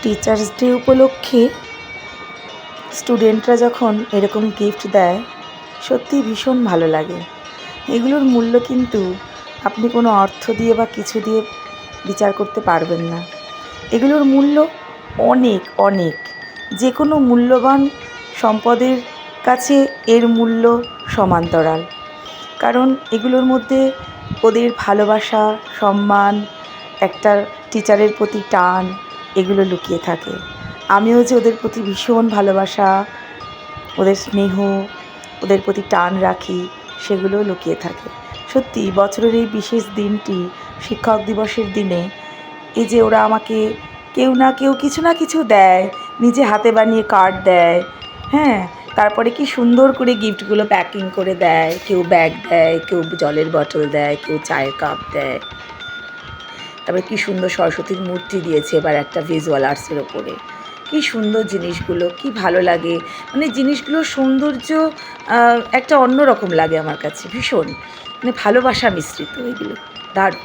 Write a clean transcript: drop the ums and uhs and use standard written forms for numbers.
Teachers day উপলক্ষে স্টুডেন্টরা যখন এরকম গিফট দেয় সত্যিই ভীষণ ভালো লাগে। এগুলোর মূল্য কিন্তু আপনি কোনো অর্থ দিয়ে বা কিছু দিয়ে বিচার করতে পারবেন না। এগুলোর মূল্য অনেক অনেক, যে কোনো মূল্যবান সম্পদের কাছে এর মূল্য সমান্তরাল। কারণ এগুলোর মধ্যে ওদের ভালোবাসা, সম্মান, একটা টিচারের প্রতি টান, এগুলো লুকিয়ে থাকে। আমিও যে ওদের প্রতি ভীষণ ভালোবাসা, ওদের স্নেহ, ওদের প্রতি টান রাখি, সেগুলোও লুকিয়ে থাকে। সত্যি বছরের এই বিশেষ দিনটি, শিক্ষক দিবসের দিনে, এই যে ওরা আমাকে কেউ না কেউ কিছু না কিছু দেয়, নিজে হাতে বানিয়ে কার্ড দেয়, হ্যাঁ, তারপরে কি সুন্দর করে গিফটগুলো প্যাকিং করে দেয়, কেউ ব্যাগ দেয়, কেউ জলের বটল দেয়, কেউ চায়ের কাপ দেয়। তারপরে কী সুন্দর সরস্বতীর মূর্তি দিয়েছে এবার একটা ভিজুয়াল আর্টসের ওপরে। কী সুন্দর জিনিসগুলো, কী ভালো লাগে। মানে জিনিসগুলোর সৌন্দর্য একটা অন্য রকম লাগে আমার কাছে, ভীষণ মানে ভালোবাসা মিশ্রিত এগুলো, দারুণ।